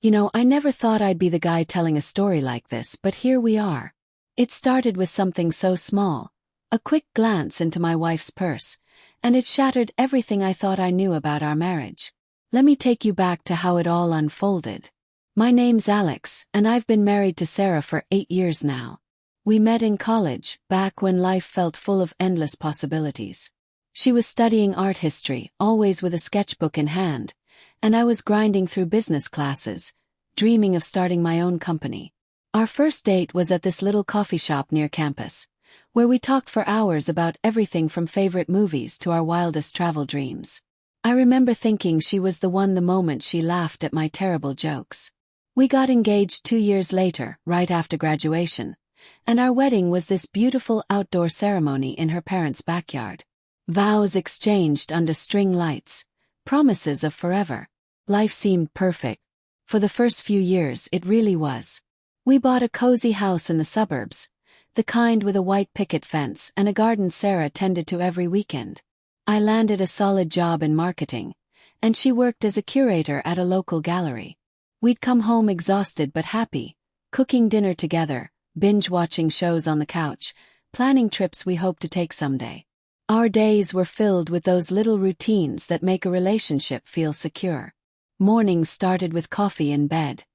I never thought I'd be the guy telling a story like this, but here we are. It started with something so small, a quick glance into my wife's purse, and it shattered everything I thought I knew about our marriage. Let me take you back to how it all unfolded. My name's Alex, and I've been married to Sarah for 8 years now. We met in college, back when life felt full of endless possibilities. She was studying art history, always with a sketchbook in hand, and I was grinding through business classes, dreaming of starting my own company. Our first date was at this little coffee shop near campus, where we talked for hours about everything from favorite movies to our wildest travel dreams. I remember thinking she was the one the moment she laughed at my terrible jokes. We got engaged 2 years later, right after graduation, and our wedding was this beautiful outdoor ceremony in her parents' backyard. Vows exchanged under string lights, promises of forever. Life seemed perfect. For the first few years, it really was. We bought a cozy house in the suburbs, the kind with a white picket fence and a garden Sarah tended to every weekend. I landed a solid job in marketing, and she worked as a curator at a local gallery. We'd come home exhausted but happy, cooking dinner together, binge-watching shows on the couch, planning trips we hope to take someday. Our days were filled with those little routines that make a relationship feel secure. Mornings started with coffee in bed,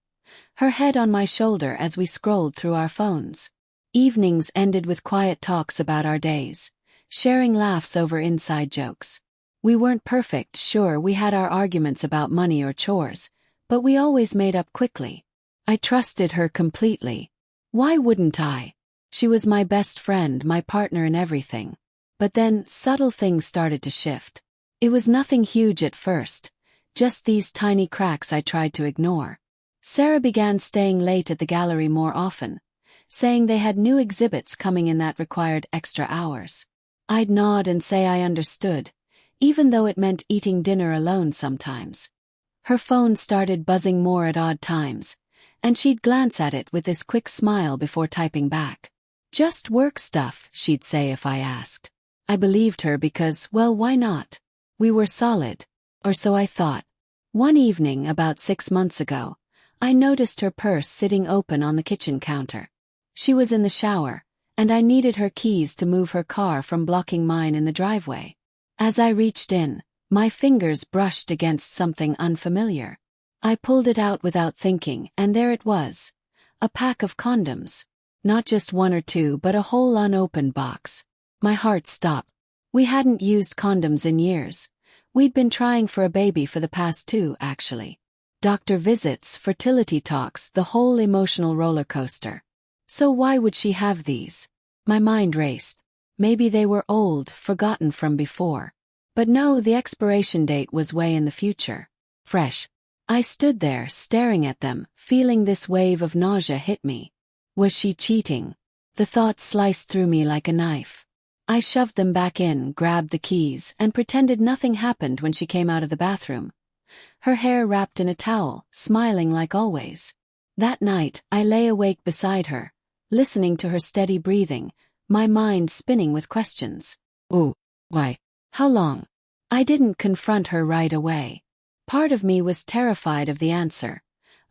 her head on my shoulder as we scrolled through our phones. Evenings ended with quiet talks about our days, sharing laughs over inside jokes. We weren't perfect, sure, we had our arguments about money or chores, but we always made up quickly. I trusted her completely. Why wouldn't I? She was my best friend, my partner in everything. But then, subtle things started to shift. It was nothing huge at first, just these tiny cracks I tried to ignore. Sarah began staying late at the gallery more often, saying they had new exhibits coming in that required extra hours. I'd nod and say I understood, even though it meant eating dinner alone sometimes. Her phone started buzzing more at odd times, and she'd glance at it with this quick smile before typing back. Just work stuff, she'd say if I asked. I believed her because, well, why not? We were solid. Or so I thought. One evening about 6 months ago, I noticed her purse sitting open on the kitchen counter. She was in the shower, and I needed her keys to move her car from blocking mine in the driveway. As I reached in, my fingers brushed against something unfamiliar. I pulled it out without thinking, and there it was. A pack of condoms. Not just one or two, but a whole unopened box. My heart stopped. We hadn't used condoms in years. We'd been trying for a baby for the past 2, actually. Doctor visits, fertility talks, the whole emotional roller coaster. So why would she have these? My mind raced. Maybe they were old, forgotten from before. But no, the expiration date was way in the future. Fresh. I stood there, staring at them, feeling this wave of nausea hit me. Was she cheating? The thought sliced through me like a knife. I shoved them back in, grabbed the keys, and pretended nothing happened when she came out of the bathroom. Her hair wrapped in a towel, smiling like always. That night, I lay awake beside her, listening to her steady breathing, my mind spinning with questions. Ooh, why? How long? I didn't confront her right away. Part of me was terrified of the answer,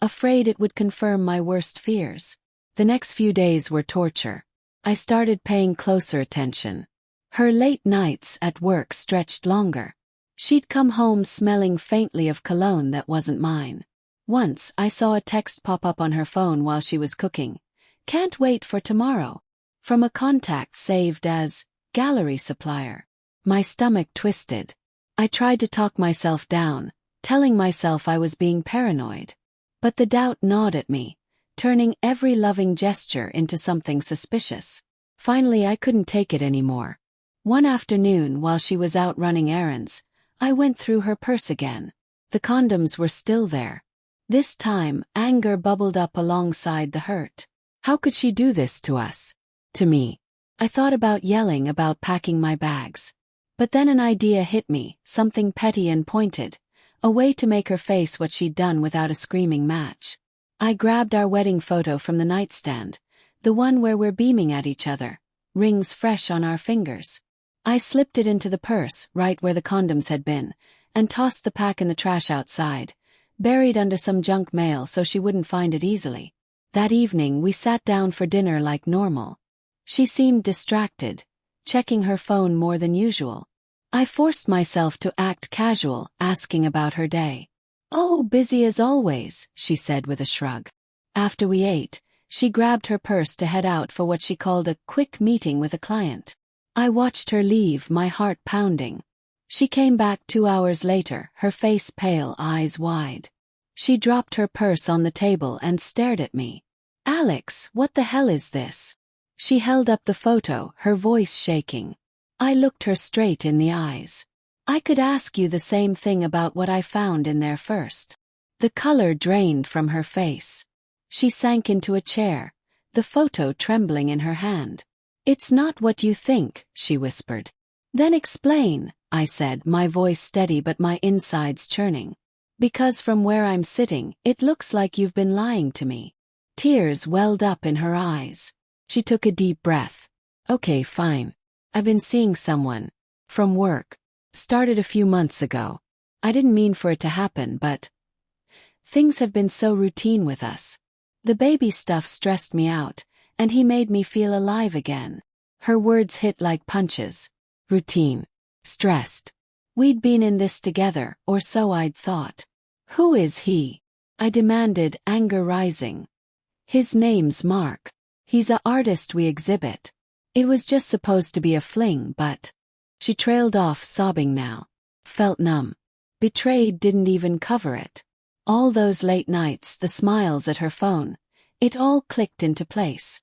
afraid it would confirm my worst fears. The next few days were torture. I started paying closer attention. Her late nights at work stretched longer. She'd come home smelling faintly of cologne that wasn't mine. Once, I saw a text pop up on her phone while she was cooking. Can't wait for tomorrow. From a contact saved as gallery supplier. My stomach twisted. I tried to talk myself down, telling myself I was being paranoid. But the doubt gnawed at me, turning every loving gesture into something suspicious. Finally, I couldn't take it anymore. One afternoon, while she was out running errands, I went through her purse again. The condoms were still there. This time, anger bubbled up alongside the hurt. How could she do this to us? To me. I thought about yelling, about packing my bags. But then an idea hit me, something petty and pointed, a way to make her face what she'd done without a screaming match. I grabbed our wedding photo from the nightstand, the one where we're beaming at each other, rings fresh on our fingers. I slipped it into the purse, right where the condoms had been, and tossed the pack in the trash outside, buried under some junk mail so she wouldn't find it easily. That evening we sat down for dinner like normal. She seemed distracted, checking her phone more than usual. I forced myself to act casual, asking about her day. "Oh, busy as always," she said with a shrug. After we ate, she grabbed her purse to head out for what she called a quick meeting with a client. I watched her leave, my heart pounding. She came back 2 hours later, her face pale, eyes wide. She dropped her purse on the table and stared at me. "Alex, what the hell is this?" She held up the photo, her voice shaking. I looked her straight in the eyes. "I could ask you the same thing about what I found in there first." The color drained from her face. She sank into a chair, the photo trembling in her hand. "It's not what you think," she whispered. "Then explain," I said, my voice steady but my insides churning. "Because from where I'm sitting, it looks like you've been lying to me." Tears welled up in her eyes. She took a deep breath. "Okay, fine. I've been seeing someone. From work. Started a few months ago. I didn't mean for it to happen, but things have been so routine with us. The baby stuff stressed me out, and he made me feel alive again." Her words hit like punches. Routine. Stressed. We'd been in this together, or so I'd thought. "Who is he?" I demanded, anger rising. "His name's Mark. He's a artist we exhibit. It was just supposed to be a fling, but..." She trailed off, sobbing now. Felt numb. Betrayed didn't even cover it. All those late nights, the smiles at her phone, it all clicked into place.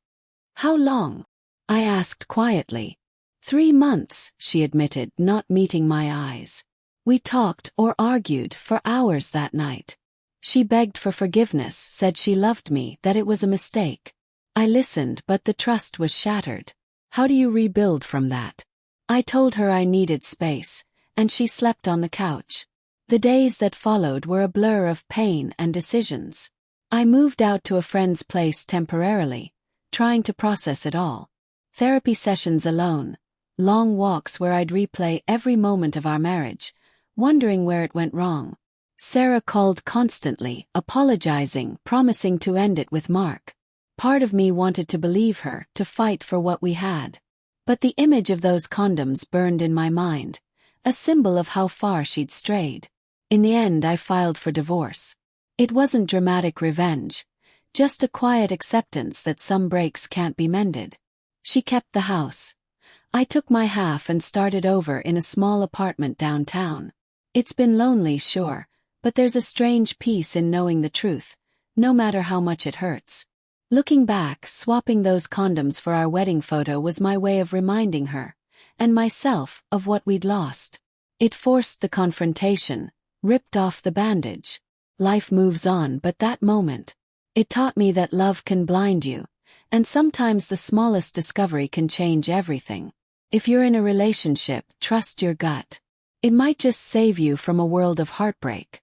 "How long?" I asked quietly. 3 months, she admitted, not meeting my eyes. We talked or argued for hours that night. She begged for forgiveness, said she loved me, that it was a mistake. I listened, but the trust was shattered. How do you rebuild from that? I told her I needed space, and she slept on the couch. The days that followed were a blur of pain and decisions. I moved out to a friend's place temporarily, trying to process it all. Therapy sessions alone, long walks where I'd replay every moment of our marriage, wondering where it went wrong. Sarah called constantly, apologizing, promising to end it with Mark. Part of me wanted to believe her, to fight for what we had. But the image of those condoms burned in my mind, a symbol of how far she'd strayed. In the end, I filed for divorce. It wasn't dramatic revenge, just a quiet acceptance that some breaks can't be mended. She kept the house. I took my half and started over in a small apartment downtown. It's been lonely, sure, but there's a strange peace in knowing the truth, no matter how much it hurts. Looking back, swapping those condoms for our wedding photo was my way of reminding her, and myself, of what we'd lost. It forced the confrontation, ripped off the bandage. Life moves on, but that moment, it taught me that love can blind you, and sometimes the smallest discovery can change everything. If you're in a relationship, trust your gut. It might just save you from a world of heartbreak.